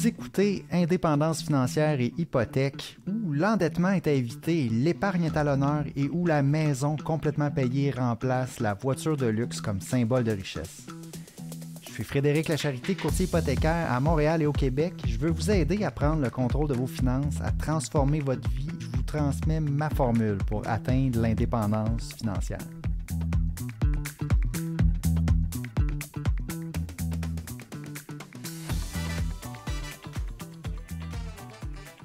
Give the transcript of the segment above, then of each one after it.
Vous écoutez Indépendance financière et hypothèque, où l'endettement est à éviter, l'épargne est à l'honneur et où la maison complètement payée remplace la voiture de luxe comme symbole de richesse. Je suis Frédéric Lacharité, courtier hypothécaire à Montréal et au Québec. Je veux vous aider à prendre le contrôle de vos finances, à transformer votre vie. Je vous transmets ma formule pour atteindre l'indépendance financière.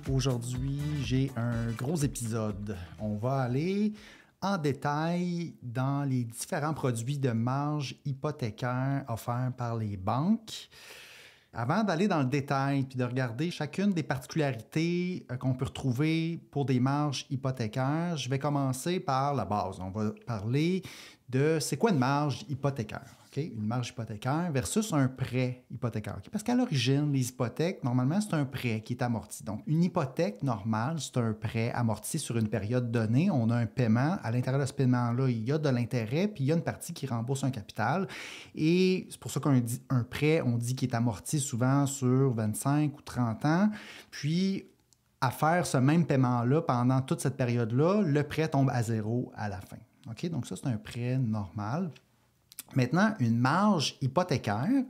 Aujourd'hui, j'ai un gros épisode. On va aller en détail dans les différents produits de marge hypothécaire offerts par les banques. Avant d'aller dans le détail puis de regarder chacune des particularités qu'on peut retrouver pour des marges hypothécaires, je vais commencer par la base. On va parler de c'est quoi une marge hypothécaire? Okay? Une marge hypothécaire versus un prêt hypothécaire. Okay? Parce qu'à l'origine, les hypothèques, normalement, c'est un prêt qui est amorti. Donc, une hypothèque normale, c'est un prêt amorti sur une période donnée. On a un paiement. À l'intérieur de ce paiement-là, il y a de l'intérêt, puis il y a une partie qui rembourse un capital. Et c'est pour ça qu'un prêt, on dit qu'il est amorti souvent sur 25 ou 30 ans. Puis, à faire ce même paiement-là pendant toute cette période-là, le prêt tombe à zéro à la fin. Okay? Donc, ça, c'est un prêt normal. Maintenant, une marge hypothécaire,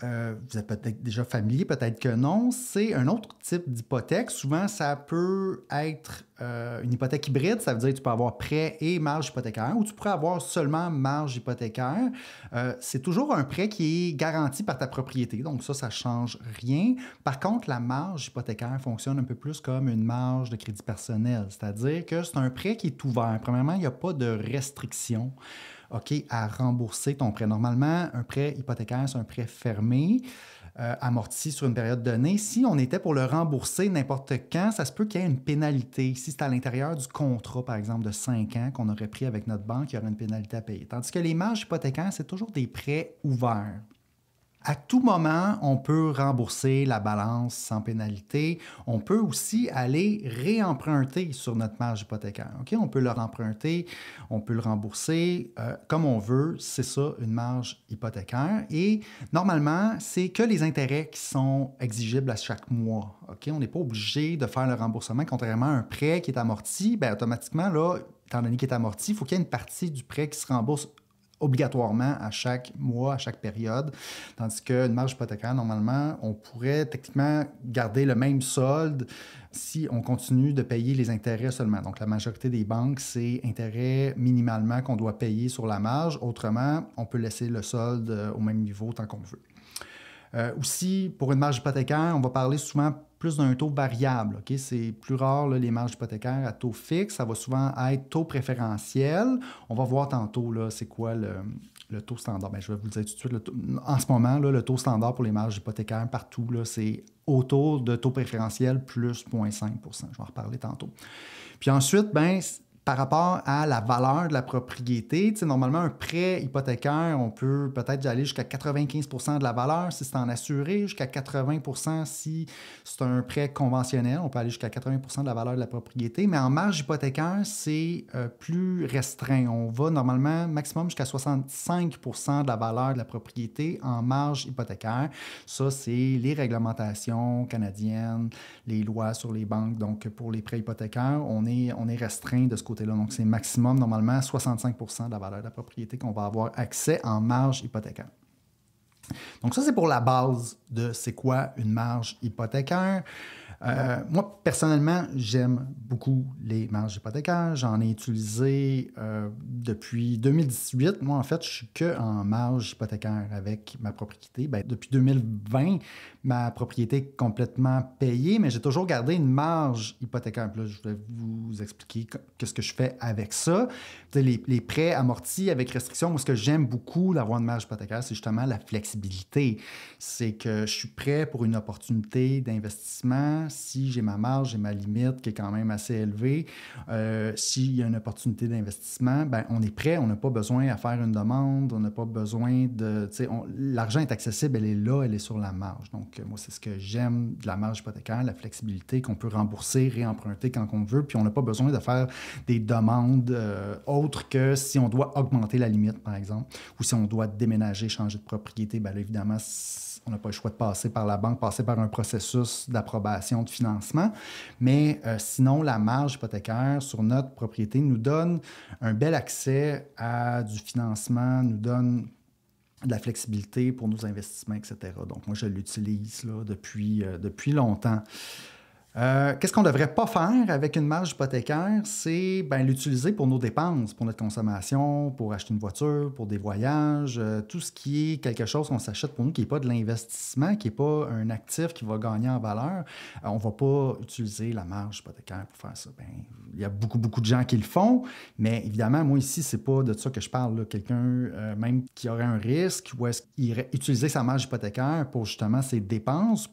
vous êtes peut-être déjà familier, peut-être que non, c'est un autre type d'hypothèque. Souvent, ça peut être une hypothèque hybride, ça veut dire que tu peux avoir prêt et marge hypothécaire, ou tu pourrais avoir seulement marge hypothécaire. C'est toujours un prêt qui est garanti par ta propriété, donc ça ne change rien. Par contre, la marge hypothécaire fonctionne un peu plus comme une marge de crédit personnel, c'est-à-dire que c'est un prêt qui est ouvert. Premièrement, il n'y a pas de restriction. À rembourser ton prêt. Normalement, un prêt hypothécaire, c'est un prêt fermé, amorti sur une période donnée. Si on était pour le rembourser n'importe quand, ça se peut qu'il y ait une pénalité. Si c'est à l'intérieur du contrat, par exemple, de 5 ans qu'on aurait pris avec notre banque, il y aurait une pénalité à payer. Tandis que les marges hypothécaires, c'est toujours des prêts ouverts. À tout moment, on peut rembourser la balance sans pénalité. On peut aussi aller réemprunter sur notre marge hypothécaire. Okay? On peut le remprunter, on peut le rembourser comme on veut. C'est ça, une marge hypothécaire. Et normalement, c'est que les intérêts qui sont exigibles à chaque mois. Okay? On n'est pas obligé de faire le remboursement, contrairement à un prêt qui est amorti. Bien, automatiquement, là, étant donné qu'il est amorti, il faut qu'il y ait une partie du prêt qui se rembourse obligatoirement à chaque mois, à chaque période. Tandis qu'une marge hypothécaire, normalement, on pourrait techniquement garder le même solde si on continue de payer les intérêts seulement. Donc, la majorité des banques, c'est intérêt minimalement qu'on doit payer sur la marge. Autrement, on peut laisser le solde au même niveau tant qu'on veut. Aussi, pour une marge hypothécaire, on va parler souvent plus d'un taux variable. Okay? C'est plus rare, là, les marges hypothécaires à taux fixe. Ça va souvent être taux préférentiel. On va voir tantôt, là, c'est quoi le taux standard. Bien, je vais vous le dire tout de suite. En ce moment, là, le taux standard pour les marges hypothécaires partout, là, c'est autour de taux préférentiel plus 0,5 %. Je vais en reparler tantôt. Puis ensuite, bien, par rapport à la valeur de la propriété, normalement, un prêt hypothécaire, on peut peut-être aller jusqu'à 95 % de la valeur si c'est en assuré, jusqu'à 80 % si c'est un prêt conventionnel. On peut aller jusqu'à 80 % de la valeur de la propriété. Mais en marge hypothécaire, c'est plus restreint. On va normalement maximum jusqu'à 65 % de la valeur de la propriété en marge hypothécaire. Ça, c'est les réglementations canadiennes, les lois sur les banques. Donc, pour les prêts hypothécaires, on est restreint de ce côté. Donc, c'est maximum, normalement, 65 % de la valeur de la propriété qu'on va avoir accès en marge hypothécaire. Donc, ça, c'est pour la base de c'est quoi une marge hypothécaire. Moi, personnellement, j'aime beaucoup les marges hypothécaires. J'en ai utilisé depuis 2018. Moi, en fait, je suis qu'en marge hypothécaire avec ma propriété. Bien, depuis 2020, ma propriété est complètement payée, mais j'ai toujours gardé une marge hypothécaire. Puis là, je vais vous expliquer qu'est-ce que je fais avec ça. Les prêts amortis avec restriction, moi, ce que j'aime beaucoup d'avoir une marge hypothécaire, c'est justement la flexibilité. C'est que je suis prêt pour une opportunité d'investissement si j'ai ma marge, j'ai ma limite qui est quand même assez élevée, s'il y a une opportunité d'investissement, ben, on est prêt, on n'a pas besoin à faire une demande, on n'a pas besoin de... L'argent est accessible, elle est là, elle est sur la marge. Donc, moi, c'est ce que j'aime de la marge hypothécaire, la flexibilité qu'on peut rembourser, réemprunter quand on veut, puis on n'a pas besoin de faire des demandes autres que si on doit augmenter la limite, par exemple, ou si on doit déménager, changer de propriété, bien là, évidemment, on n'a pas le choix de passer par la banque, passer par un processus d'approbation de financement. Mais sinon, la marge hypothécaire sur notre propriété nous donne un bel accès à du financement, nous donne de la flexibilité pour nos investissements, etc. Donc, moi, je l'utilise là, depuis longtemps. Qu'est-ce qu'on ne devrait pas faire avec une marge hypothécaire? C'est l'utiliser pour nos dépenses, pour notre consommation, pour acheter une voiture, pour des voyages, tout ce qui est quelque chose qu'on s'achète pour nous, qui n'est pas de l'investissement, qui n'est pas un actif qui va gagner en valeur. On ne va pas utiliser la marge hypothécaire pour faire ça. Il y a beaucoup, beaucoup de gens qui le font, mais évidemment, moi ici, c'est pas de ça que je parle. Quelqu'un même qui aurait un risque ou est-ce qu'il irait utiliser sa marge hypothécaire pour justement ses dépenses,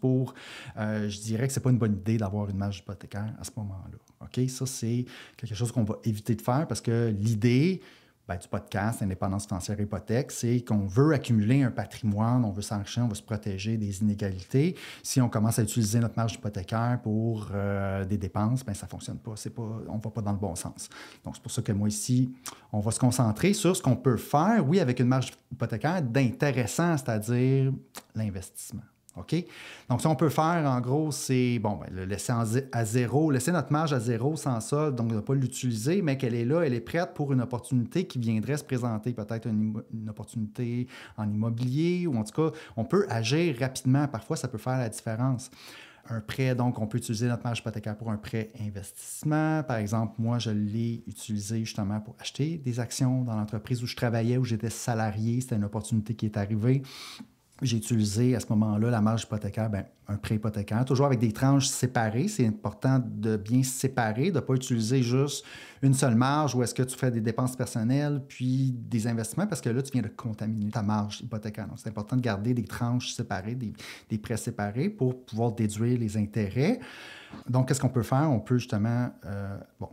je dirais que c'est pas une bonne idée d'avoir une marge hypothécaire à ce moment-là. OK? Ça, c'est quelque chose qu'on va éviter de faire parce que l'idée du podcast Indépendance financière et hypothèque, c'est qu'on veut accumuler un patrimoine, on veut s'enrichir, on veut se protéger des inégalités. Si on commence à utiliser notre marge hypothécaire pour des dépenses, ça ne fonctionne pas. On ne va pas dans le bon sens. Donc, c'est pour ça que moi, ici, on va se concentrer sur ce qu'on peut faire, oui, avec une marge hypothécaire d'intéressant, c'est-à-dire l'investissement. OK? Donc, ce qu'on peut faire, en gros, c'est, le laisser à zéro, laisser notre marge à zéro sans solde, donc ne pas l'utiliser, mais qu'elle est là, elle est prête pour une opportunité qui viendrait se présenter, peut-être une opportunité en immobilier, ou en tout cas, on peut agir rapidement. Parfois, ça peut faire la différence. Un prêt, donc, on peut utiliser notre marge hypothécaire pour un prêt investissement. Par exemple, moi, je l'ai utilisé justement pour acheter des actions dans l'entreprise où je travaillais, où j'étais salarié. C'était une opportunité qui est arrivée. J'ai utilisé à ce moment-là la marge hypothécaire, un prêt hypothécaire, toujours avec des tranches séparées. C'est important de bien séparer, de ne pas utiliser juste une seule marge où est-ce que tu fais des dépenses personnelles puis des investissements parce que là, tu viens de contaminer ta marge hypothécaire. Donc, c'est important de garder des tranches séparées, des prêts séparés pour pouvoir déduire les intérêts. Donc, qu'est-ce qu'on peut faire? On peut justement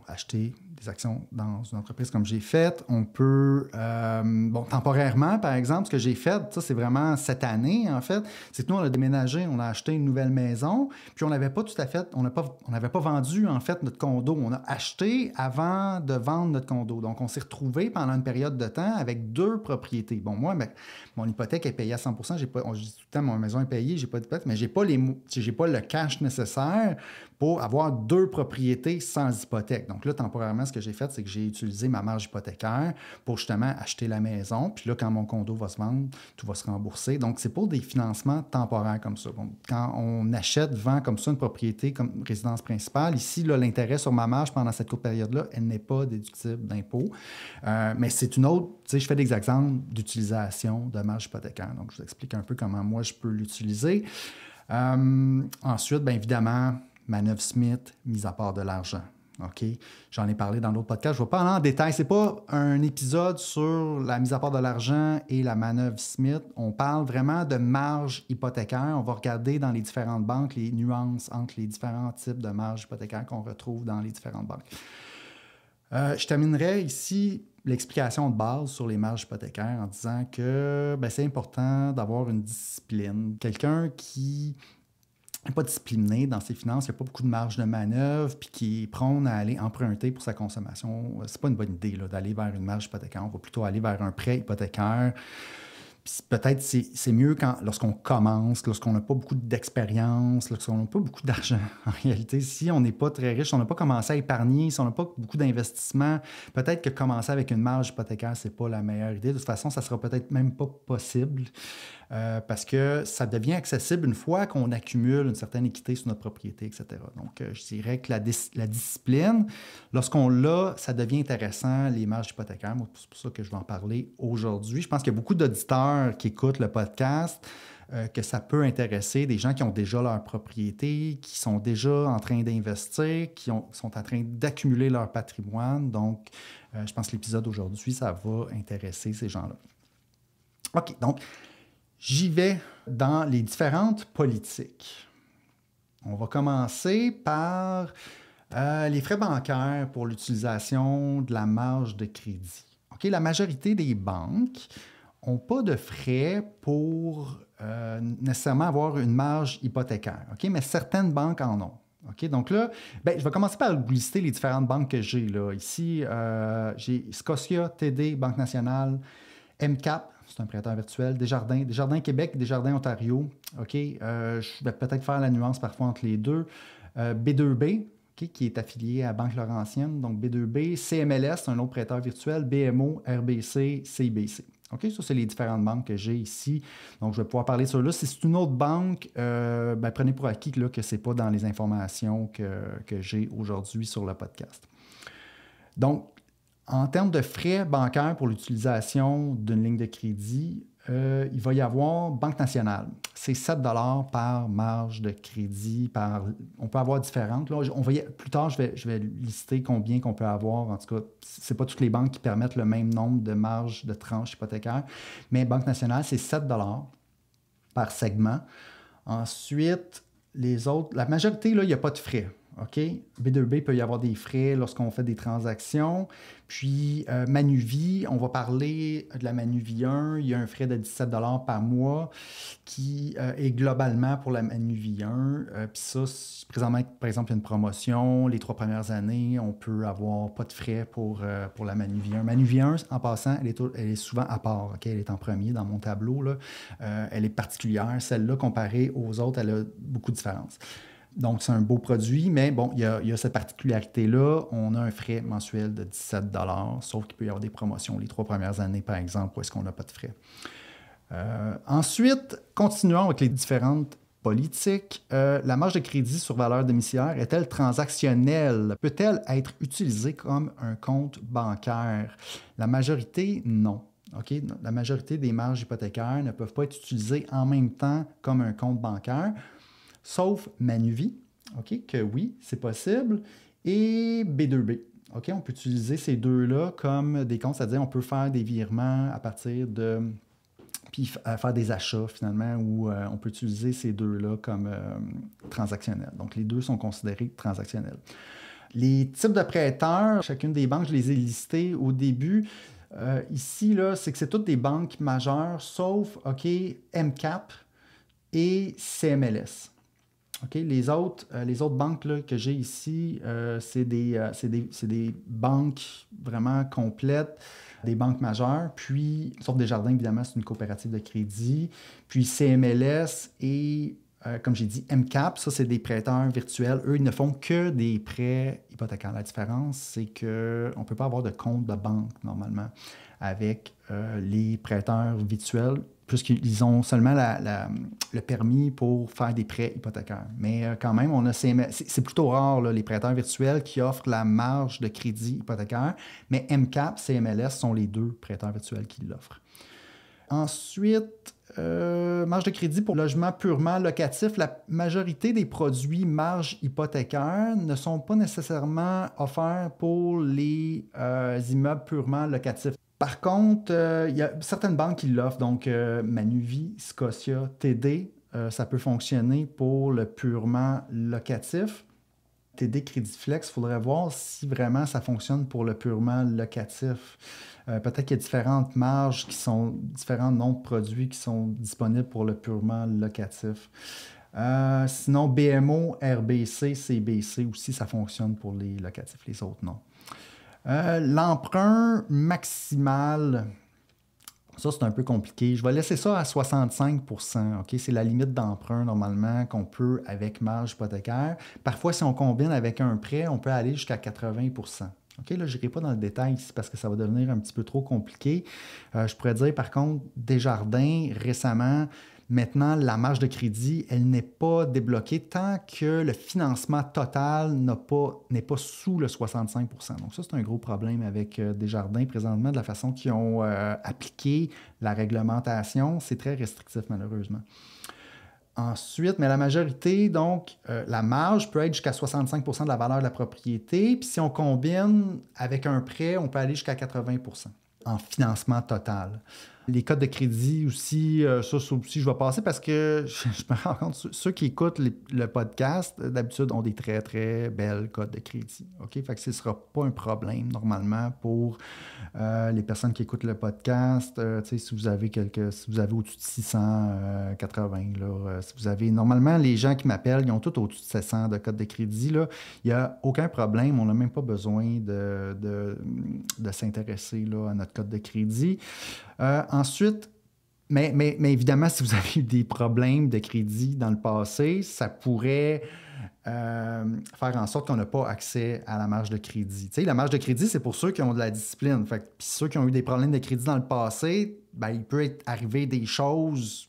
acheter des actions dans une entreprise comme j'ai fait. On peut, temporairairement, par exemple, ce que j'ai fait, ça, c'est vraiment cette année, en fait, c'est que nous, on a déménagé, on a acheté une nouvelle maison, puis on n'avait pas tout à fait, on n'avait pas vendu, en fait, notre condo. On a acheté avant de vendre notre condo. Donc, on s'est retrouvé pendant une période de temps avec 2 propriétés. Bon, moi, mon hypothèque est payée à 100%. Je dis tout le temps, ma maison est payée, j'ai pas d'hypothèque, mais j'ai pas le cash nécessaire pour avoir 2 propriétés sans hypothèque. Donc là, temporairement, ce que j'ai fait, c'est que j'ai utilisé ma marge hypothécaire pour justement acheter la maison. Puis là, quand mon condo va se vendre, tout va se rembourser. Donc, c'est pour des financements temporaires comme ça. Bon, quand on achète, vend comme ça une propriété comme résidence principale, ici, là, l'intérêt sur ma marge pendant cette courte période-là, elle n'est pas déductible d'impôt. Mais c'est une autre, je fais des exemples d'utilisation de marge hypothécaire. Donc, je vous explique un peu comment moi, je peux l'utiliser. Ensuite, bien évidemment, manœuvre Smith, mise à part de l'argent. OK? J'en ai parlé dans d'autres podcasts. Je ne vais pas aller en détail. Ce n'est pas un épisode sur la mise à part de l'argent et la manœuvre Smith. On parle vraiment de marge hypothécaire. On va regarder dans les différentes banques les nuances entre les différents types de marge hypothécaire qu'on retrouve dans les différentes banques. Je terminerai ici l'explication de base sur les marges hypothécaires en disant que c'est important d'avoir une discipline. Quelqu'un qui n'est pas discipliné dans ses finances, il n'y a pas beaucoup de marge de manœuvre, puis qui est prône à aller emprunter pour sa consommation, c'est pas une bonne idée là, d'aller vers une marge hypothécaire. On va plutôt aller vers un prêt hypothécaire. Puis peut-être c'est mieux lorsqu'on commence, lorsqu'on n'a pas beaucoup d'expérience, lorsqu'on n'a pas beaucoup d'argent. En réalité, si on n'est pas très riche, si on n'a pas commencé à épargner, si on n'a pas beaucoup d'investissement, peut-être que commencer avec une marge hypothécaire, ce n'est pas la meilleure idée. De toute façon, ça ne sera peut-être même pas possible parce que ça devient accessible une fois qu'on accumule une certaine équité sur notre propriété, etc. Donc, je dirais que la discipline, lorsqu'on l'a, ça devient intéressant, les marges hypothécaires. Moi, c'est pour ça que je vais en parler aujourd'hui. Je pense qu'il y a beaucoup d'auditeurs qui écoutent le podcast, que ça peut intéresser des gens qui ont déjà leur propriété, qui sont déjà en train d'investir, qui sont en train d'accumuler leur patrimoine. Donc, je pense que l'épisode d'aujourd'hui, ça va intéresser ces gens-là. OK, donc, j'y vais dans les différentes politiques. On va commencer par les frais bancaires pour l'utilisation de la marge de crédit. OK? La majorité des banques n'ont pas de frais pour nécessairement avoir une marge hypothécaire. OK? Mais certaines banques en ont. OK? Donc là, je vais commencer par vous lister les différentes banques que j'ai. Là. Ici, j'ai Scotia, TD, Banque nationale, MCAP, c'est un prêteur virtuel, Desjardins Québec, Desjardins Ontario. OK? Je vais peut-être faire la nuance parfois entre les deux. B2B, okay, qui est affilié à Banque Laurentienne, donc B2B, CMLS, un autre prêteur virtuel, BMO, RBC, CIBC. OK, ça, c'est les différentes banques que j'ai ici. Donc, je vais pouvoir parler sur là. Si c'est une autre banque, prenez pour acquis là, que ce n'est pas dans les informations que j'ai aujourd'hui sur le podcast. Donc, en termes de frais bancaires pour l'utilisation d'une ligne de crédit, il va y avoir Banque nationale. C'est 7 par marge de crédit. On peut avoir différentes. Là, plus tard, je vais lister combien qu'on peut avoir. En tout cas, ce n'est pas toutes les banques qui permettent le même nombre de marges de tranches hypothécaires. Mais Banque nationale, c'est 7 par segment. Ensuite, les autres, la majorité, là, il n'y a pas de frais. OK? B2B peut y avoir des frais lorsqu'on fait des transactions. Puis, Manuvie, on va parler de la Manuvie 1. Il y a un frais de 17 par mois qui est globalement pour la Manuvie 1. Puis ça, présentement, par exemple, il y a une promotion. Les 3 premières années, on peut avoir pas de frais pour la Manuvie 1. Manuvie 1, en passant, elle est souvent à part. OK? Elle est en premier dans mon tableau. Là. Elle est particulière. Celle-là, comparée aux autres, elle a beaucoup de différences. Donc, c'est un beau produit, mais bon, il y a cette particularité-là. On a un frais mensuel de 17 sauf qu'il peut y avoir des promotions les 3 premières années, par exemple, où est-ce qu'on n'a pas de frais. Ensuite, continuons avec les différentes politiques. La marge de crédit sur valeur domiciliaire est-elle transactionnelle? Peut-elle être utilisée comme un compte bancaire? La majorité, non. Okay? La majorité des marges hypothécaires ne peuvent pas être utilisées en même temps comme un compte bancaire. Sauf Manuvie, okay, que oui, c'est possible, et B2B. Okay, on peut utiliser ces deux-là comme des comptes, c'est-à-dire on peut faire des virements à partir de... puis faire des achats finalement, où on peut utiliser ces deux-là comme transactionnels. Donc, les deux sont considérés transactionnels. Les types de prêteurs, chacune des banques, je les ai listés au début. Ici, là, c'est que c'est toutes des banques majeures, sauf MCAP et CMLS. Okay, les autres banques là, que j'ai ici, c'est des banques vraiment complètes, des banques majeures. Puis, sauf Desjardins, évidemment, c'est une coopérative de crédit. Puis CMLS et, comme j'ai dit, MCAP, ça, c'est des prêteurs virtuels. Eux, ils ne font que des prêts hypothécaires. La différence, c'est qu'on ne peut pas avoir de compte de banque, normalement, avec les prêteurs virtuels, puisqu'ils ont seulement le permis pour faire des prêts hypothécaires. Mais quand même, c'est plutôt rare, là, les prêteurs virtuels qui offrent la marge de crédit hypothécaire, mais MCAP, CMLS sont les deux prêteurs virtuels qui l'offrent. Ensuite, marge de crédit pour logement purement locatif. La majorité des produits marge hypothécaire ne sont pas nécessairement offerts pour les immeubles purement locatifs. Par contre, il y a certaines banques qui l'offrent, donc Manuvie, Scotia, TD, ça peut fonctionner pour le purement locatif. TD Crédit Flex, il faudrait voir si vraiment ça fonctionne pour le purement locatif. Peut-être qu'il y a différentes marges différents noms de produits qui sont disponibles pour le purement locatif. Sinon, BMO, RBC, CBC aussi, ça fonctionne pour les locatifs, les autres non. L'emprunt maximal, ça c'est un peu compliqué. Je vais laisser ça à 65 %. Okay? C'est la limite d'emprunt normalement qu'on peut avec marge hypothécaire. Parfois, si on combine avec un prêt, on peut aller jusqu'à 80 %. Okay? Là, je n'irai pas dans le détail ici parce que ça va devenir un petit peu trop compliqué. Je pourrais dire par contre, Desjardins, récemment, maintenant, la marge de crédit, elle n'est pas débloquée tant que le financement total n'est pas sous le 65 %. Donc ça, c'est un gros problème avec Desjardins présentement, de la façon qu'ils ont appliqué la réglementation. C'est très restrictif, malheureusement. Ensuite, mais la majorité, donc, la marge peut être jusqu'à 65 % de la valeur de la propriété. Puis si on combine avec un prêt, on peut aller jusqu'à 80 % en financement total. Les codes de crédit aussi, ça aussi, je vais passer parce que je me rends compte, ceux qui écoutent le podcast, d'habitude, ont des très, très belles codes de crédit. OK? Fait que ce ne sera pas un problème, normalement, pour les personnes qui écoutent le podcast. Si vous avez au-dessus de 680, là, si vous avez... Normalement, les gens qui m'appellent, ils ont tous au-dessus de 700 de codes de crédit, là. Il n'y a aucun problème. On n'a même pas besoin de s'intéresser là, à notre code de crédit. Ensuite, mais évidemment, si vous avez eu des problèmes de crédit dans le passé, ça pourrait faire en sorte qu'on n'a pas accès à la marge de crédit. Tu sais, la marge de crédit, c'est pour ceux qui ont de la discipline. Puis ceux qui ont eu des problèmes de crédit dans le passé, ben, il peut arriver des choses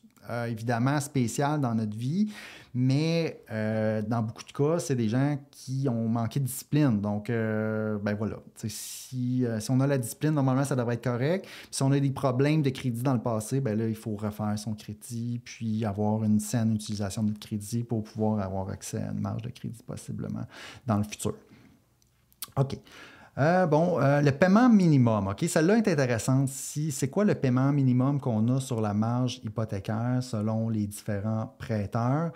évidemment spéciales dans notre vie, mais dans beaucoup de cas, c'est des gens qui ont manqué de discipline. Donc, ben voilà. Si on a la discipline, normalement, ça devrait être correct. Puis si on a des problèmes de crédit dans le passé, ben là, il faut refaire son crédit, puis avoir une saine utilisation de notre crédit pour pouvoir avoir accès à une marge de crédit possiblement dans le futur. OK. Le paiement minimum, OK? Celle-là est intéressante. C'est quoi le paiement minimum qu'on a sur la marge hypothécaire selon les différents prêteurs?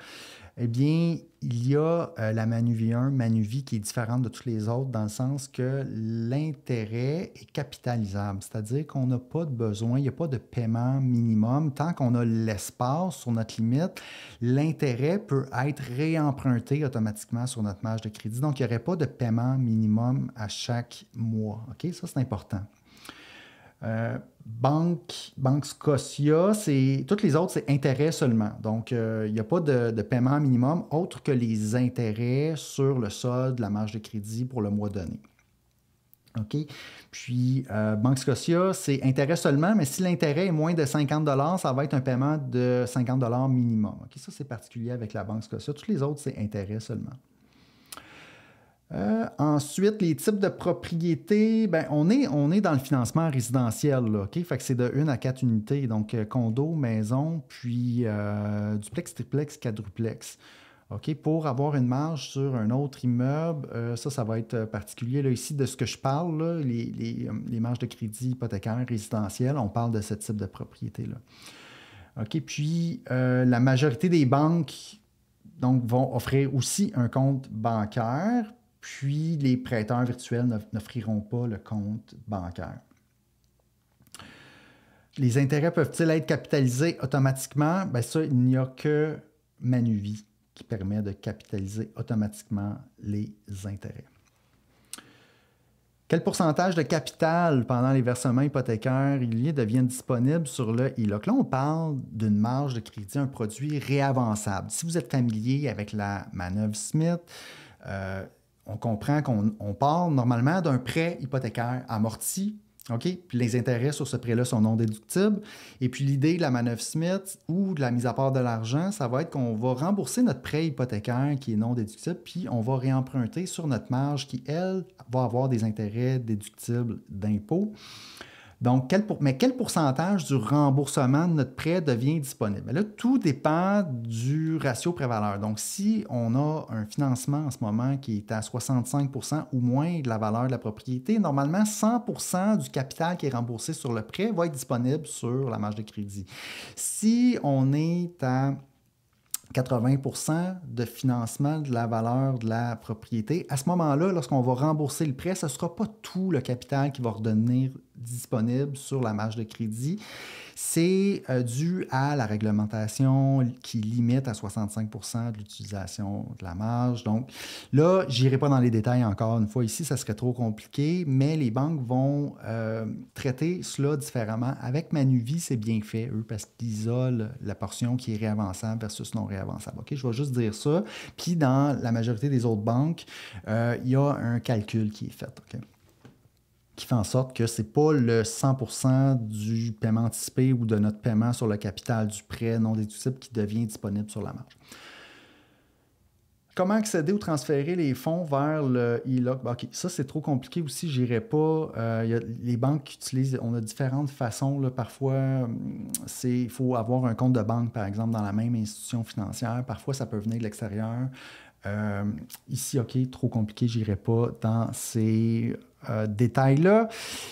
Eh bien, il y a la Manuvie 1, Manuvie qui est différente de tous les autres dans le sens que l'intérêt est capitalisable, c'est-à-dire qu'on n'a pas de besoin, il n'y a pas de paiement minimum. Tant qu'on a l'espace sur notre limite, l'intérêt peut être réemprunté automatiquement sur notre marge de crédit. Donc, il n'y aurait pas de paiement minimum à chaque mois. OK? Ça, c'est important. Banque Scotia, toutes les autres, c'est intérêt seulement. Donc, il n'y a pas de paiement minimum autre que les intérêts sur le solde, la marge de crédit pour le mois donné. OK? Puis, Banque Scotia, c'est intérêt seulement, mais si l'intérêt est moins de 50 $, ça va être un paiement de 50 $ minimum. OK? Ça, c'est particulier avec la Banque Scotia. Toutes les autres, c'est intérêt seulement. Ensuite, les types de propriétés, ben, on est dans le financement résidentiel, là, OK? Fait que c'est de 1 à 4 unités, donc condo, maison, puis duplex, triplex, quadruplex. OK? Pour avoir une marge sur un autre immeuble, ça va être particulier. Là, ici, de ce que je parle, là, les marges de crédit hypothécaire résidentiel, on parle de ce type de propriété-là. OK? Puis, la majorité des banques donc, vont offrir aussi un compte bancaire. Puis, les prêteurs virtuels n'offriront pas le compte bancaire. Les intérêts peuvent-ils être capitalisés automatiquement? Bien, ça, il n'y a que Manuvie qui permet de capitaliser automatiquement les intérêts. Quel pourcentage de capital pendant les versements hypothécaires immobiliers deviennent disponibles sur le HELOC? Là, on parle d'une marge de crédit, un produit réavançable. Si vous êtes familier avec la manœuvre Smith, on comprend qu'on part normalement d'un prêt hypothécaire amorti. OK? Puis les intérêts sur ce prêt-là sont non déductibles. Et puis l'idée de la manœuvre Smith ou de la mise à part de l'argent, ça va être qu'on va rembourser notre prêt hypothécaire qui est non déductible, puis on va réemprunter sur notre marge qui, elle, va avoir des intérêts déductibles d'impôt. Donc, quel pourcentage du remboursement de notre prêt devient disponible? Mais là, tout dépend du ratio prêt-valeur. Donc, si on a un financement en ce moment qui est à 65 % ou moins de la valeur de la propriété, normalement, 100 % du capital qui est remboursé sur le prêt va être disponible sur la marge de crédit. Si on est à 80 % de financement de la valeur de la propriété. À ce moment-là, lorsqu'on va rembourser le prêt, ce ne sera pas tout le capital qui va redevenir disponible sur la marge de crédit. C'est dû à la réglementation qui limite à 65 % de l'utilisation de la marge. Donc là, je n'irai pas dans les détails encore une fois ici, ça serait trop compliqué, mais les banques vont traiter cela différemment. Avec Manuvie, c'est bien fait, eux, parce qu'ils isolent la portion qui est réavançable versus non réavançable. OK? Je vais juste dire ça. Puis dans la majorité des autres banques, il y a un calcul qui est fait. OK? Qui fait en sorte que ce n'est pas le 100 % du paiement anticipé ou de notre paiement sur le capital du prêt non déductible qui devient disponible sur la marge. Comment accéder ou transférer les fonds vers le HELOC? OK, ça, c'est trop compliqué aussi, je n'irai pas. Les banques utilisent, on a différentes façons. Là, parfois, il faut avoir un compte de banque, par exemple, dans la même institution financière. Parfois, ça peut venir de l'extérieur. Ici, OK, trop compliqué, je n'irai pas dans ces détails-là.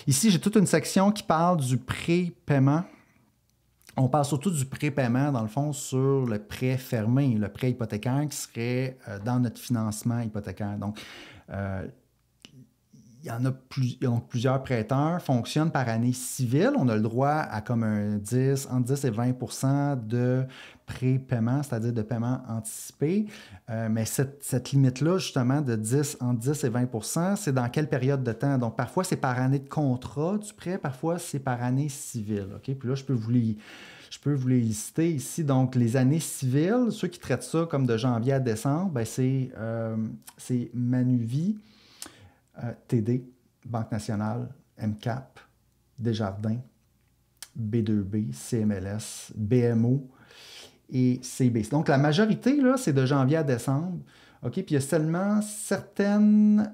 Ici, j'ai toute une section qui parle du prépaiement. On parle surtout du prépaiement, dans le fond, sur le prêt fermé, le prêt hypothécaire qui serait dans notre financement hypothécaire. Donc, il y en a donc plusieurs prêteurs, fonctionnent par année civile. On a le droit à comme entre 10 et 20 de prépaiement, c'est-à-dire de paiement anticipé. Mais cette limite-là, justement, entre 10 et 20 c'est dans quelle période de temps? Donc, parfois, c'est par année de contrat du prêt, parfois, c'est par année civile. OK? Puis là, je peux vous les lister ici. Donc, les années civiles, ceux qui traitent ça comme de janvier à décembre, ben, c'est Manuvie, TD, Banque nationale, MCAP, Desjardins, B2B, CMLS, BMO et CBC. Donc, la majorité, là, c'est de janvier à décembre. OK? Puis, il y a seulement certaines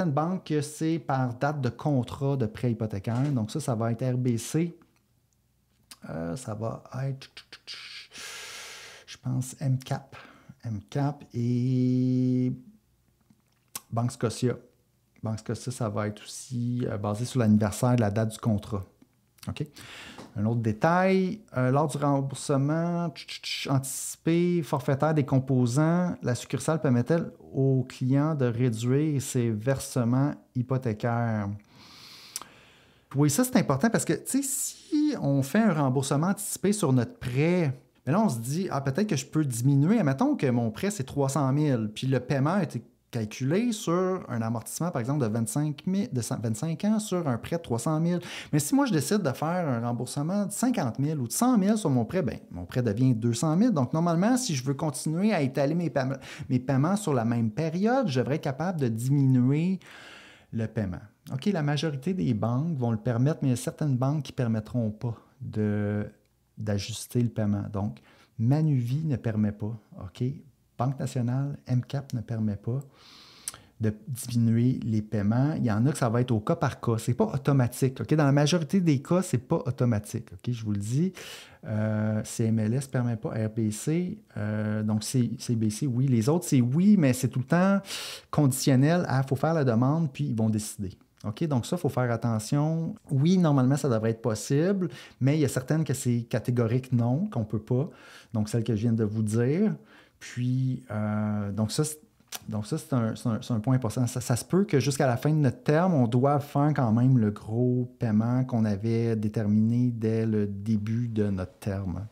banques que c'est par date de contrat de prêt hypothécaire. Donc, ça va être RBC. Ça va être, je pense, MCAP et Banque Scotia. Banque Scotia, ça va être aussi basé sur l'anniversaire de la date du contrat. OK? Un autre détail, lors du remboursement anticipé forfaitaire des composants, la succursale permet-elle aux clients de réduire ses versements hypothécaires? Oui, ça, c'est important parce que, tu sais, si on fait un remboursement anticipé sur notre prêt, mais là, on se dit, peut-être que je peux diminuer. Admettons que mon prêt, c'est 300 000, puis le paiement a été calculé sur un amortissement, par exemple, de 25 ans sur un prêt de 300 000. Mais si moi, je décide de faire un remboursement de 50 000 ou de 100 000 sur mon prêt, bien, mon prêt devient 200 000. Donc, normalement, si je veux continuer à étaler mes paiements sur la même période, je devrais être capable de diminuer le paiement. OK, la majorité des banques vont le permettre, mais il y a certaines banques qui ne permettront pas d'ajuster le paiement. Donc, Manuvie ne permet pas. OK? Banque nationale, MCAP ne permet pas de diminuer les paiements. Il y en a que ça va être au cas par cas. Ce n'est pas automatique. OK? Dans la majorité des cas, ce n'est pas automatique. OK? Je vous le dis. CMLS ne permet pas. RBC, donc CBC, oui. Les autres, c'est oui, mais c'est tout le temps conditionnel à il faut faire la demande, puis ils vont décider. OK? Donc ça, il faut faire attention. Oui, normalement, ça devrait être possible, mais il y a certaines que c'est catégorique non, qu'on ne peut pas. Donc, celle que je viens de vous dire. Puis, donc ça, c'est un point important. Ça se peut que jusqu'à la fin de notre terme, on doive faire quand même le gros paiement qu'on avait déterminé dès le début de notre terme.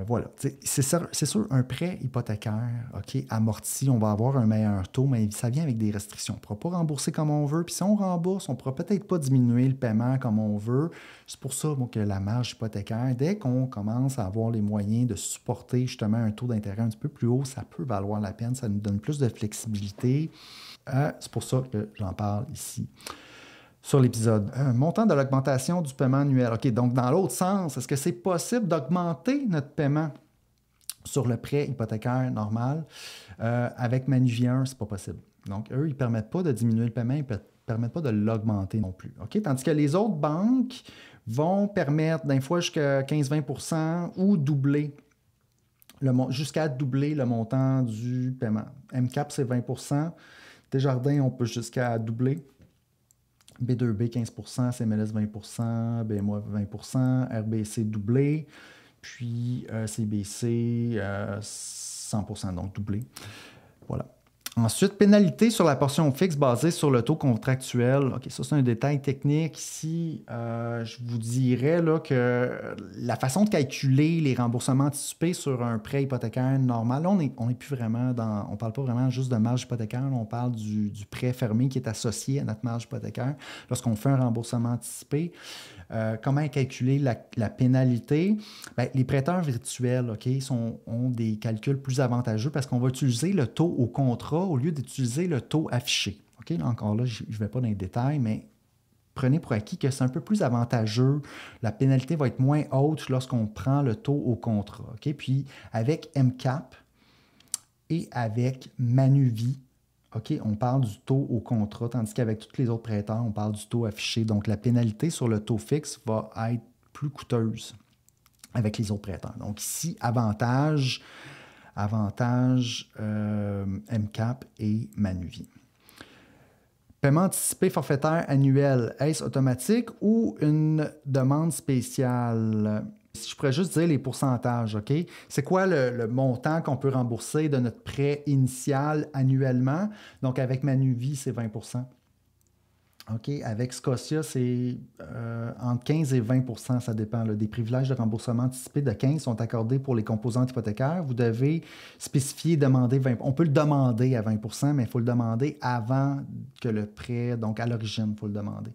Voilà. C'est sûr, un prêt hypothécaire, OK, amorti, on va avoir un meilleur taux, mais ça vient avec des restrictions. On ne pourra pas rembourser comme on veut. Puis si on rembourse, on ne pourra peut-être pas diminuer le paiement comme on veut. C'est pour ça que la marge hypothécaire, dès qu'on commence à avoir les moyens de supporter justement un taux d'intérêt un petit peu plus haut, ça peut valoir la peine. Ça nous donne plus de flexibilité. C'est pour ça que j'en parle ici. Sur l'épisode. Montant de l'augmentation du paiement annuel. OK, donc dans l'autre sens, est-ce que c'est possible d'augmenter notre paiement sur le prêt hypothécaire normal? Avec Manuvie 1, ce n'est pas possible. Donc, eux, ils ne permettent pas de diminuer le paiement, ils ne permettent pas de l'augmenter non plus. OK? Tandis que les autres banques vont permettre d'un fois jusqu'à 15-20 ou doubler jusqu'à doubler le montant du paiement. MCAP, c'est 20 Desjardins, on peut jusqu'à doubler. B2B 15 CMLS 20 BMO 20 RBC doublé, puis CBC 100 donc doublé. Voilà. Ensuite, pénalité sur la portion fixe basée sur le taux contractuel. OK, ça, c'est un détail technique. Ici, je vous dirais là, que la façon de calculer les remboursements anticipés sur un prêt hypothécaire normal, là, on n'est plus vraiment on ne parle pas vraiment juste de marge hypothécaire, là, on parle du prêt fermé qui est associé à notre marge hypothécaire lorsqu'on fait un remboursement anticipé. Comment calculer la pénalité? Bien, les prêteurs virtuels, OK, ont des calculs plus avantageux parce qu'on va utiliser le taux au contrat au lieu d'utiliser le taux affiché. OK, là, encore là, je ne vais pas dans les détails, mais prenez pour acquis que c'est un peu plus avantageux. La pénalité va être moins haute lorsqu'on prend le taux au contrat. OK? Puis avec MCAP et avec Manuvie, OK, on parle du taux au contrat, tandis qu'avec tous les autres prêteurs, on parle du taux affiché. Donc, la pénalité sur le taux fixe va être plus coûteuse avec les autres prêteurs. Donc, ici, avantage MCAP et Manuvie. Paiement anticipé forfaitaire annuel, est-ce automatique ou une demande spéciale? Si je pourrais juste dire les pourcentages, OK? C'est quoi le montant qu'on peut rembourser de notre prêt initial annuellement? Donc, avec Manuvie, c'est 20 OK? Avec Scotia, c'est entre 15 et 20 ça dépend. Là. Des privilèges de remboursement anticipé de 15 sont accordés pour les composantes hypothécaires. Vous devez spécifier, demander 20. On peut le demander à 20 mais il faut le demander avant que le prêt, donc à l'origine, il faut le demander.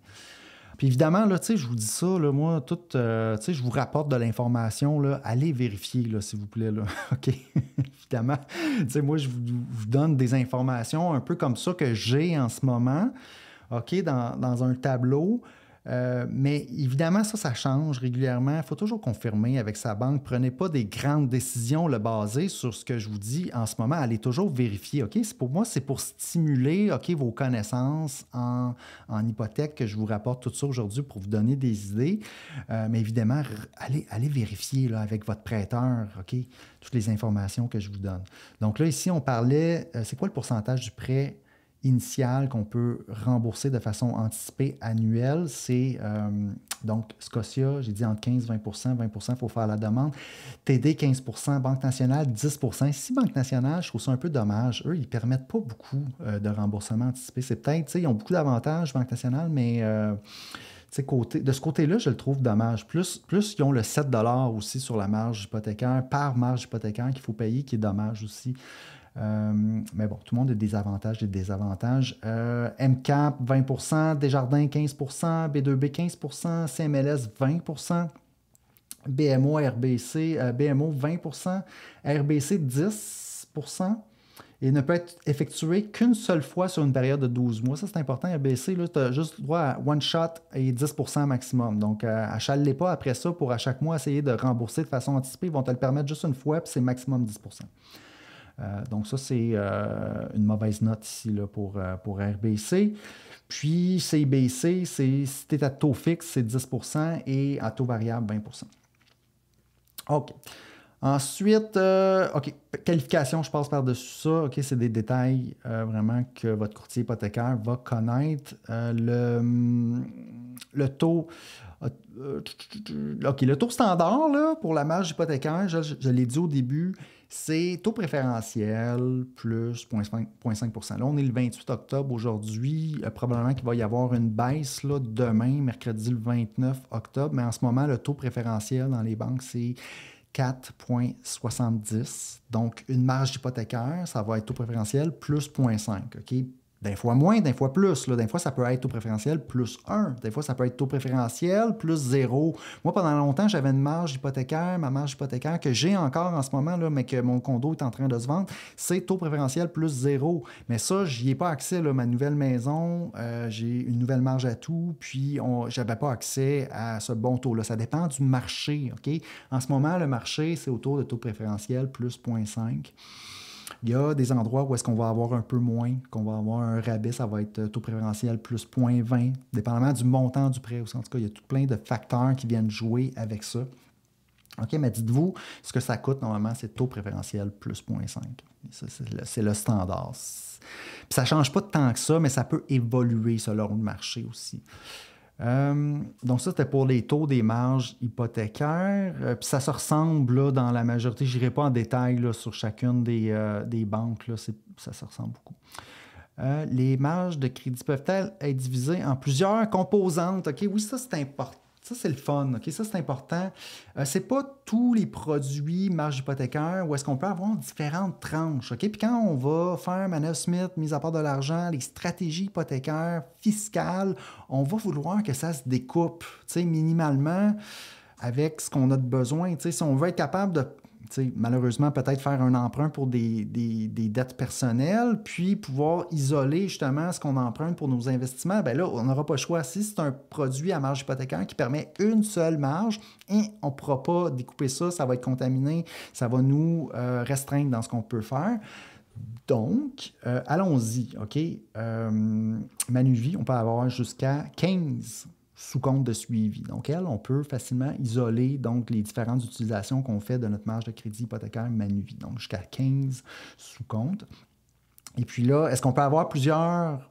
Puis évidemment, là, je vous dis ça, là, moi, tout, je vous rapporte de l'information, là, allez vérifier, là, s'il vous plaît, là, OK? Évidemment, moi, je vous donne des informations un peu comme ça que j'ai en ce moment, OK, dans un tableau. Mais évidemment, ça change régulièrement. Il faut toujours confirmer avec sa banque. Prenez pas des grandes décisions basées sur ce que je vous dis en ce moment. Allez toujours vérifier. OK? Pour moi, c'est pour stimuler vos connaissances en hypothèque que je vous rapporte tout ça aujourd'hui pour vous donner des idées. Mais évidemment, allez vérifier là, avec votre prêteur, OK? Toutes les informations que je vous donne. Donc là, ici, on parlait, c'est quoi le pourcentage du prêt initial qu'on peut rembourser de façon anticipée annuelle, c'est donc Scotia, j'ai dit entre 15 et 20 20 il faut faire la demande. TD, 15 Banque nationale, 10 Ici, Banque nationale, je trouve ça un peu dommage. Eux, ils ne permettent pas beaucoup de remboursement anticipé. C'est peut-être, ils ont beaucoup d'avantages, Banque nationale, mais de ce côté-là, je le trouve dommage. Plus ils ont le 7 aussi sur la marge hypothécaire, par marge hypothécaire qu'il faut payer, qui est dommage aussi. Mais bon, tout le monde a des avantages et des désavantages. MCAP, 20 Desjardins, 15 B2B, 15 CMLS, 20 BMO, RBC, BMO, 20 RBC, 10 et ne peut être effectué qu'une seule fois sur une période de 12 mois. Ça, c'est important. RBC, tu as juste droit à one shot et 10 maximum. Donc, achale-les pas après ça pour à chaque mois essayer de rembourser de façon anticipée. Ils vont te le permettre juste une fois, puis c'est maximum 10 donc ça, c'est une mauvaise note ici là, pour RBC. Puis CIBC, si tu es à taux fixe, c'est 10 et à taux variable, 20 OK. Ensuite, OK, qualification, je passe par-dessus ça. OK, c'est des détails vraiment que votre courtier hypothécaire va connaître. Le taux... OK, le taux standard là, pour la marge hypothécaire, je l'ai dit au début, c'est taux préférentiel plus 0,5 Là, on est le 28 octobre aujourd'hui. Probablement qu'il va y avoir une baisse là, demain, mercredi le 29 octobre. Mais en ce moment, le taux préférentiel dans les banques, c'est 4,70. Donc, une marge hypothécaire, ça va être taux préférentiel plus 0,5. OK? D'un fois moins, d'un fois plus. D'un fois, ça peut être taux préférentiel plus 1. Des fois, ça peut être taux préférentiel plus 0. Moi, pendant longtemps, j'avais une marge hypothécaire, ma marge hypothécaire que j'ai encore en ce moment, là, mais que mon condo est en train de se vendre, c'est taux préférentiel plus 0. Mais ça, je n'y ai pas accès. Là, ma nouvelle maison, j'ai une nouvelle marge à tout, puis je n'avais pas accès à ce bon taux-là. Ça dépend du marché. OK? En ce moment, le marché, c'est autour de taux préférentiel plus 0,5. Il y a des endroits où est-ce qu'on va avoir un peu moins, qu'on va avoir un rabais, ça va être taux préférentiel plus 0,20, dépendamment du montant du prêt aussi. En tout cas, il y a tout plein de facteurs qui viennent jouer avec ça. OK, mais dites-vous, ce que ça coûte normalement, c'est taux préférentiel plus 0,5. C'est le standard. Puis ça ne change pas tant que ça, mais ça peut évoluer selon le marché aussi. Donc ça, c'était pour les taux des marges hypothécaires. Puis ça se ressemble là, dans la majorité. Je n'irai pas en détail là, sur chacune des banques. Là, ça se ressemble beaucoup. Les marges de crédit peuvent-elles être divisées en plusieurs composantes? OK, oui, ça, c'est important. Ça, c'est le fun. OK, ça, c'est important. C'est pas tous les produits marge hypothécaire où est-ce qu'on peut avoir différentes tranches. OK? Puis quand on va faire manœuvre Smith, mise à part de l'argent, les stratégies hypothécaires fiscales, on va vouloir que ça se découpe minimalement avec ce qu'on a de besoin. Si on veut être capable de malheureusement, peut-être faire un emprunt pour des dettes personnelles, puis pouvoir isoler justement ce qu'on emprunte pour nos investissements, bien là, on n'aura pas le choix. Si c'est un produit à marge hypothécaire qui permet une seule marge, on ne pourra pas découper ça, ça va être contaminé, ça va nous restreindre dans ce qu'on peut faire. Donc, allons-y, OK? Manuvie, on peut avoir jusqu'à 15 sous-compte de suivi. Donc, on peut facilement isoler donc, les différentes utilisations qu'on fait de notre marge de crédit hypothécaire Manuvie. Donc, jusqu'à 15 sous-comptes. Et puis là, est-ce qu'on peut avoir plusieurs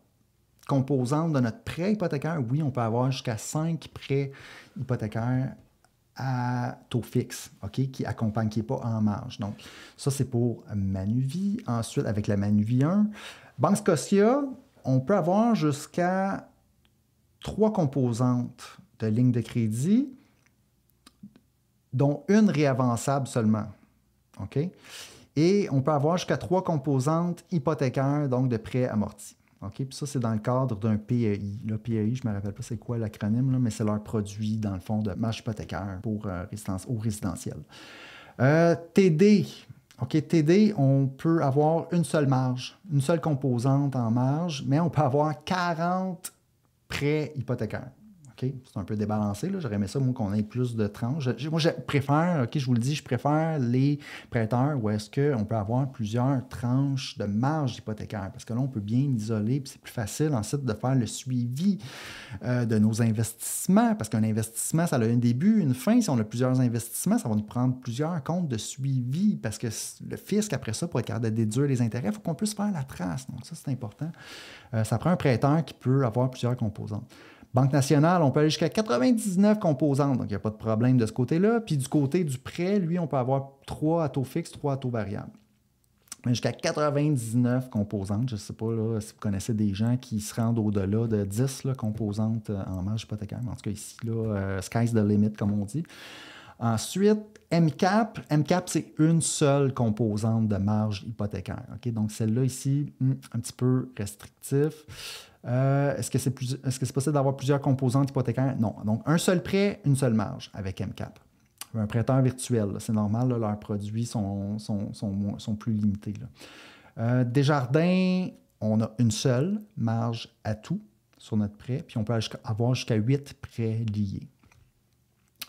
composantes de notre prêt hypothécaire, oui, on peut avoir jusqu'à 5 prêts hypothécaires à taux fixe, OK, qui accompagne, qui n'est pas en marge. Donc, ça, c'est pour Manuvie. Ensuite, avec la Manuvie 1, Banque Scotia, on peut avoir jusqu'à 3 composantes de ligne de crédit, dont une réavançable seulement. OK? Et on peut avoir jusqu'à 3 composantes hypothécaires, donc de prêts amortis. OK? Puis ça, c'est dans le cadre d'un PEI. Le PEI, je ne me rappelle pas c'est quoi l'acronyme, là, mais c'est leur produit, dans le fond, de marge hypothécaire pour au résidentiel. TD. OK, TD, on peut avoir une seule marge, une seule composante en marge, mais on peut avoir 40 prêts hypothécaires. Okay? C'est un peu débalancé. Là. J'aurais aimé ça, moi, qu'on ait plus de tranches. Moi, je préfère, OK, je vous le dis, je préfère les prêteurs où est-ce qu'on peut avoir plusieurs tranches de marge hypothécaire. Parce que là, on peut bien isoler, puis c'est plus facile ensuite de faire le suivi de nos investissements. Parce qu'un investissement, ça a un début, une fin. Si on a plusieurs investissements, ça va nous prendre plusieurs comptes de suivi. Parce que le fisc, après ça, pour être capable de déduire les intérêts, il faut qu'on puisse faire la trace. Donc, ça, c'est important. Ça prend un prêteur qui peut avoir plusieurs composantes. Banque nationale, on peut aller jusqu'à 99 composantes, donc il n'y a pas de problème de ce côté-là. Puis du côté du prêt, lui, on peut avoir 3 à taux fixe, 3 à taux variable. Mais jusqu'à 99 composantes. Je ne sais pas là, si vous connaissez des gens qui se rendent au-delà de 10 là, composantes en marge hypothécaire. Mais en tout cas, ici, là, sky's the limit, comme on dit. Ensuite, MCAP. MCAP, c'est une seule composante de marge hypothécaire. Okay? Donc, celle-là ici, un petit peu restrictif. Est-ce que c'est possible d'avoir plusieurs composantes hypothécaires? Non. Donc, un seul prêt, une seule marge avec MCAP. Un prêteur virtuel, là, c'est normal, là, leurs produits sont plus limités. Là. Desjardins, on a une seule marge à tout sur notre prêt, puis on peut avoir jusqu'à 8 prêts liés.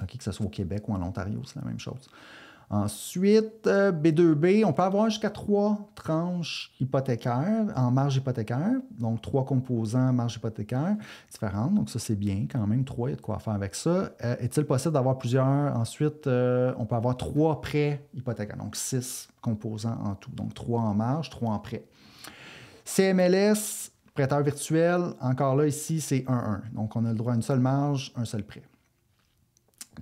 Okay, que ce soit au Québec ou en Ontario, c'est la même chose. Ensuite, B2B, on peut avoir jusqu'à 3 tranches hypothécaires en marge hypothécaire, donc 3 composants marge hypothécaire différentes. Donc ça, c'est bien quand même. 3, il y a de quoi faire avec ça. Est-il possible d'avoir plusieurs? Ensuite, on peut avoir 3 prêts hypothécaires, donc 6 composants en tout. Donc 3 en marge, 3 en prêt. CMLS, prêteur virtuel, encore là, ici, c'est 1-1. Donc on a le droit à une seule marge, un seul prêt.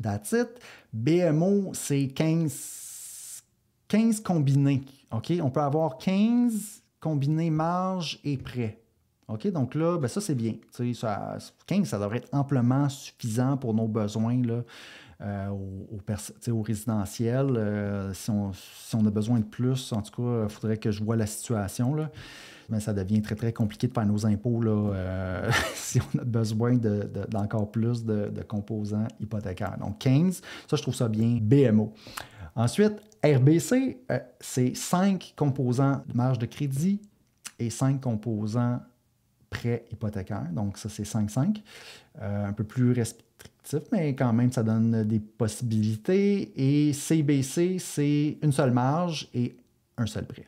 That's it. BMO, c'est 15 combinés. OK? On peut avoir 15 combinés marge et prêt. OK? Donc là, ben ça, c'est bien. 15, ça devrait être amplement suffisant pour nos besoins là, au résidentiel. Si on a besoin de plus, en tout cas, il faudrait que je vois la situation. Là. Mais ça devient très, très compliqué de faire nos impôts là, si on a besoin d'encore plus de composants hypothécaires. Donc, 15, ça, je trouve ça bien. BMO. Ensuite, RBC, c'est 5 composants de marge de crédit et 5 composants prêts hypothécaires. Donc, ça, c'est 5-5. Un peu plus restrictif, mais quand même, ça donne des possibilités. Et CBC, c'est une seule marge et un seul prêt.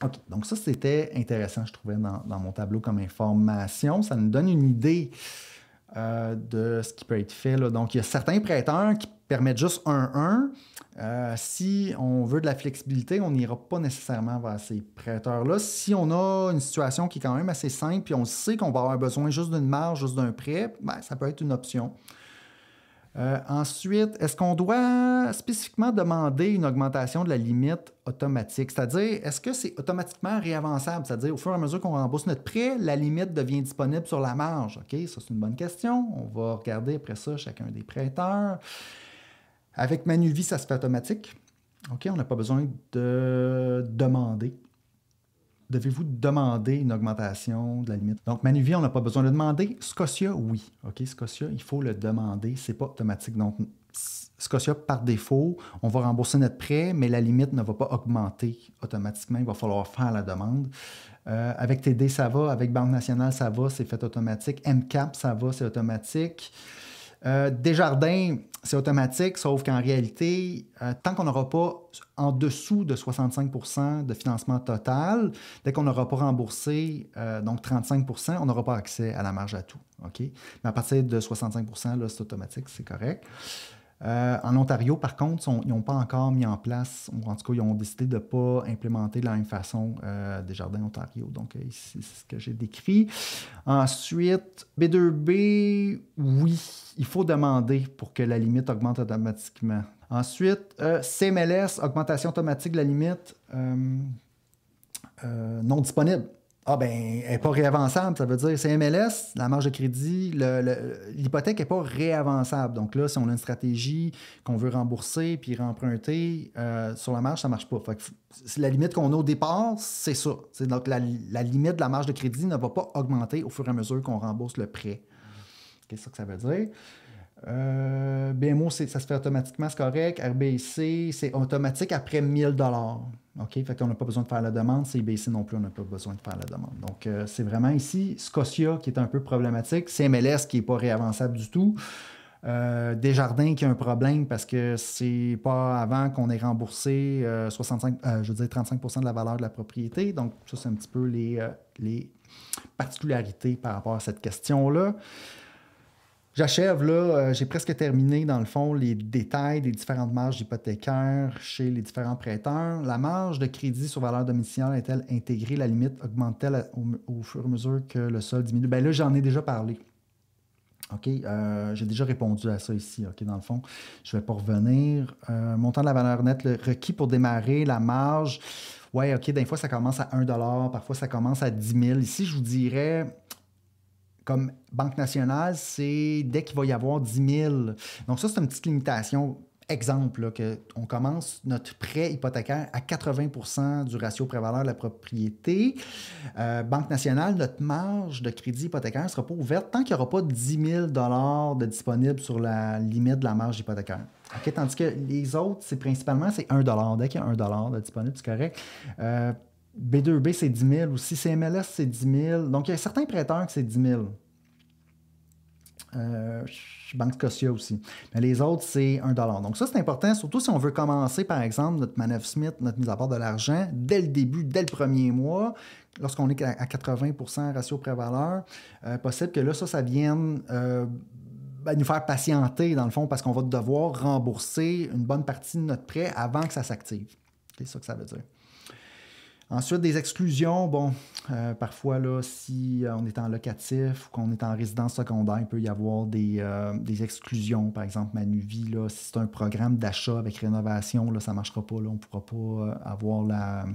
OK, donc ça, c'était intéressant, je trouvais, dans mon tableau comme information. Ça nous donne une idée de ce qui peut être fait. Là. Donc, il y a certains prêteurs qui permettent juste 1-1. Si on veut de la flexibilité, on n'ira pas nécessairement vers ces prêteurs-là. Si on a une situation qui est quand même assez simple, puis on sait qu'on va avoir besoin juste d'une marge, juste d'un prêt, ben, ça peut être une option. Ensuite, est-ce qu'on doit spécifiquement demander une augmentation de la limite automatique? C'est-à-dire, est-ce que c'est automatiquement réavançable? C'est-à-dire, au fur et à mesure qu'on rembourse notre prêt, la limite devient disponible sur la marge. OK, ça, c'est une bonne question. On va regarder après ça chacun des prêteurs. Avec Manuvie, ça se fait automatique. OK, on n'a pas besoin de demander. Devez-vous demander une augmentation de la limite? Donc, Manuvie, on n'a pas besoin de demander. Scotia, oui. OK, Scotia, il faut le demander. Ce n'est pas automatique. Donc, Scotia, par défaut, on va rembourser notre prêt, mais la limite ne va pas augmenter automatiquement. Il va falloir faire la demande. Avec TD, ça va. Avec Banque nationale, ça va. C'est fait automatique. MCAP, ça va. C'est automatique. Desjardins, c'est automatique, sauf qu'en réalité, tant qu'on n'aura pas en dessous de 65 % de financement total, dès qu'on n'aura pas remboursé, donc 35 %, on n'aura pas accès à la marge à tout. Okay? Mais à partir de 65 %, là, c'est automatique, c'est correct. En Ontario, par contre, ils n'ont pas encore mis en place, ou en tout cas, ils ont décidé de ne pas implémenter de la même façon Desjardins Ontario. Donc, ici, c'est ce que j'ai décrit. Ensuite, B2B, oui, il faut demander pour que la limite augmente automatiquement. Ensuite, CMLS, augmentation automatique de la limite non disponible. Ah ben, elle n'est pas réavançable, ça veut dire CMLS, la marge de crédit, l'hypothèque n'est pas réavançable. Donc là, si on a une stratégie qu'on veut rembourser puis remprunter, sur la marge, ça ne marche pas. Fait que la limite qu'on a au départ, c'est ça. Donc la limite de la marge de crédit ne va pas augmenter au fur et à mesure qu'on rembourse le prêt. Qu'est-ce que ça veut dire? BMO, ça se fait automatiquement, c'est correct. RBC, c'est automatique après 1000 $. OK? Fait qu'on n'a pas besoin de faire la demande. CIBC non plus, on n'a pas besoin de faire la demande. Donc, c'est vraiment ici Scotia qui est un peu problématique. CMLS qui n'est pas réavançable du tout. Desjardins qui a un problème parce que c'est pas avant qu'on ait remboursé 35 % de la valeur de la propriété. Donc, ça, c'est un petit peu les particularités par rapport à cette question-là. J'achève là, j'ai presque terminé dans le fond les détails des différentes marges hypothécaires chez les différents prêteurs. La marge de crédit sur valeur domiciliaire est-elle intégrée? La limite augmente-t-elle au fur et à mesure que le solde diminue? Bien là, j'en ai déjà parlé. OK, j'ai déjà répondu à ça ici. OK, dans le fond, je ne vais pas revenir. Montant de la valeur nette, le requis pour démarrer, la marge. Oui, OK, des fois, ça commence à 1 $, parfois, ça commence à 10 000. Ici, je vous dirais, comme Banque nationale, c'est dès qu'il va y avoir 10 000. Donc ça, c'est une petite limitation. Exemple, qu'on commence notre prêt hypothécaire à 80 % du ratio pré-valeur de la propriété. Banque nationale, notre marge de crédit hypothécaire ne sera pas ouverte tant qu'il n'y aura pas 10 000 $ de disponible sur la limite de la marge hypothécaire. Okay? Tandis que les autres, c'est 1 $. Dès qu'il y a 1 $ de disponible, c'est correct. B2B, c'est 10 000 aussi. CMLS, c'est 10 000. Donc, il y a certains prêteurs que c'est 10 000. Banque Scotia aussi. Mais les autres, c'est 1 $. Donc ça, c'est important, surtout si on veut commencer, par exemple, notre manœuvre Smith, notre mise à part de l'argent, dès le début, dès le premier mois, lorsqu'on est à 80 % ratio pré-valeur, possible que là, ça vienne nous faire patienter, dans le fond, parce qu'on va devoir rembourser une bonne partie de notre prêt avant que ça s'active. C'est ça que ça veut dire. Ensuite, des exclusions. Bon, parfois, là, si on est en locatif ou qu'on est en résidence secondaire, il peut y avoir des exclusions. Par exemple, Manuvie, là, si c'est un programme d'achat avec rénovation, là, ça ne marchera pas. Là, on ne pourra pas avoir la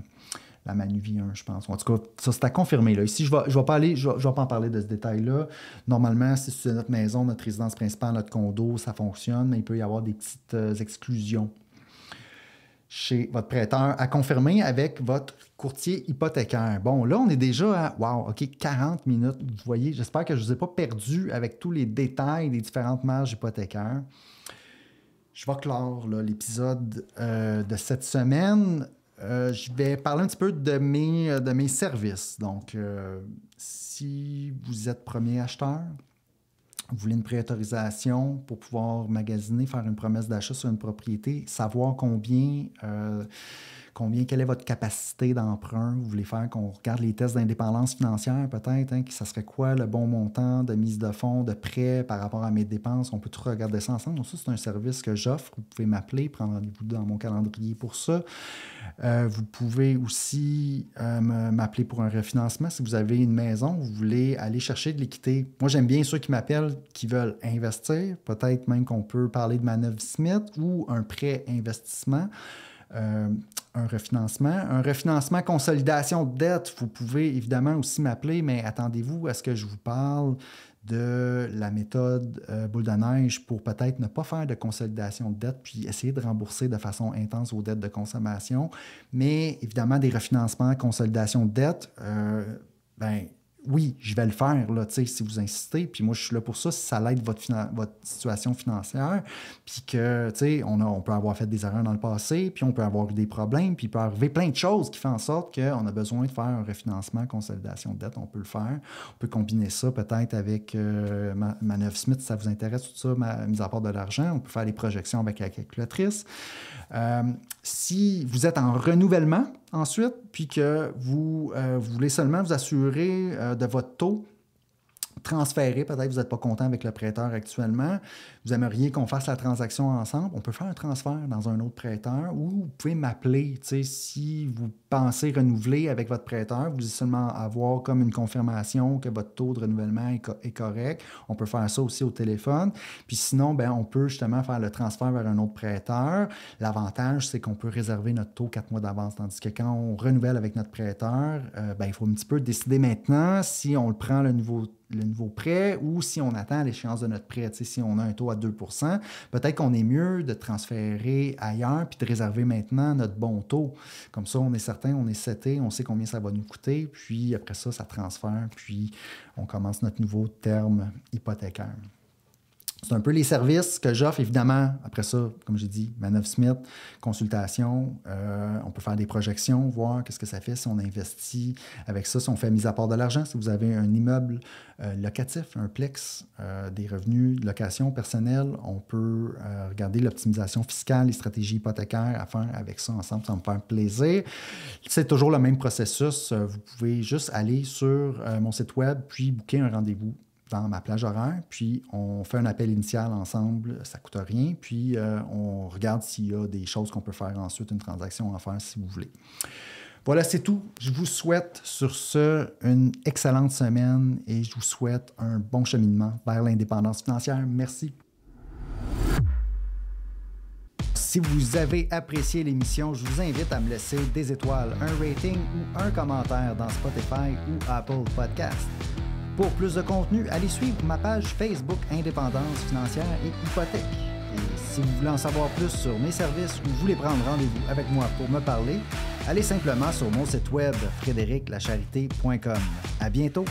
Manuvie 1, je pense. En tout cas, ça, c'est à confirmer. Là. Ici, je ne vais pas en parler de ce détail-là. Normalement, si c'est notre maison, notre résidence principale, notre condo, ça fonctionne, mais il peut y avoir des petites exclusions chez votre prêteur à confirmer avec votre courtier hypothécaire. Bon, là, on est déjà à, OK, 40 minutes. Vous voyez, j'espère que je ne vous ai pas perdu avec tous les détails des différentes marges hypothécaires. Je vais clore l'épisode de cette semaine. Je vais parler un petit peu de mes services. Donc, si vous êtes premier acheteur, vous voulez une préautorisation pour pouvoir magasiner, faire une promesse d'achat sur une propriété, savoir quelle est votre capacité d'emprunt. Vous voulez faire qu'on regarde les tests d'indépendance financière peut-être, hein, ça serait quoi le bon montant de mise de fonds, de prêt par rapport à mes dépenses. On peut tout regarder ça ensemble. Donc ça, c'est un service que j'offre. Vous pouvez m'appeler, prendre rendez-vous dans mon calendrier pour ça. Vous pouvez aussi m'appeler pour un refinancement. Si vous avez une maison, vous voulez aller chercher de l'équité. Moi, j'aime bien ceux qui m'appellent, qui veulent investir. Peut-être même qu'on peut parler de manœuvre Smith ou un prêt investissement. Un refinancement, consolidation de dette. Vous pouvez évidemment aussi m'appeler, mais attendez-vous à ce que je vous parle de la méthode boule de neige pour peut-être ne pas faire de consolidation de dette puis essayer de rembourser de façon intense vos dettes de consommation. Mais évidemment, des refinancements, consolidation de dette, oui, je vais le faire là, si vous insistez. Puis moi, je suis là pour ça, si ça l'aide votre situation financière. Puis que, on peut avoir fait des erreurs dans le passé, puis on peut avoir eu des problèmes, puis il peut arriver plein de choses qui font en sorte qu'on a besoin de faire un refinancement, consolidation de dette. On peut le faire. On peut combiner ça peut-être avec Manœuvre Smith, si ça vous intéresse, tout ça, mise à part de l'argent. On peut faire des projections avec la calculatrice. Si vous êtes en renouvellement ensuite, puis que vous voulez seulement vous assurer de votre taux transférer, peut-être vous n'êtes pas content avec le prêteur actuellement, vous aimeriez qu'on fasse la transaction ensemble, on peut faire un transfert dans un autre prêteur ou vous pouvez m'appeler, si vous pensez renouveler avec votre prêteur, vous devez seulement avoir comme une confirmation que votre taux de renouvellement est correct. On peut faire ça aussi au téléphone. Puis sinon, on peut justement faire le transfert vers un autre prêteur. L'avantage, c'est qu'on peut réserver notre taux 4 mois d'avance, tandis que quand on renouvelle avec notre prêteur, il faut un petit peu décider maintenant si on le prend le nouveau prêt ou si on attend l'échéance de notre prêt. Si on a un taux à 2 %, peut-être qu'on est mieux de transférer ailleurs puis de réserver maintenant notre bon taux. Comme ça, on est certain, on est seté, on sait combien ça va nous coûter, puis après ça transfère, puis on commence notre nouveau terme hypothécaire. C'est un peu les services que j'offre, évidemment. Après ça, comme j'ai dit, Manœuvre Smith, consultation. On peut faire des projections, voir qu'est-ce que ça fait si on investit avec ça, si on fait mise à part de l'argent. Si vous avez un immeuble locatif, un plex, des revenus de location personnelle, on peut regarder l'optimisation fiscale, les stratégies hypothécaires à faire avec ça ensemble. Ça va me faire plaisir. C'est toujours le même processus. Vous pouvez juste aller sur mon site web, puis booker un rendez-vous dans ma plage horaire, puis on fait un appel initial ensemble, ça ne coûte rien, puis on regarde s'il y a des choses qu'on peut faire ensuite, une transaction à faire si vous voulez. Voilà, c'est tout. Je vous souhaite sur ce une excellente semaine et je vous souhaite un bon cheminement vers l'indépendance financière. Merci. Si vous avez apprécié l'émission, je vous invite à me laisser des étoiles, un rating ou un commentaire dans Spotify ou Apple Podcast. Pour plus de contenu, allez suivre ma page Facebook Indépendance financière et hypothèque. Et si vous voulez en savoir plus sur mes services ou voulez prendre rendez-vous avec moi pour me parler, allez simplement sur mon site web frédériclacharité.com. À bientôt!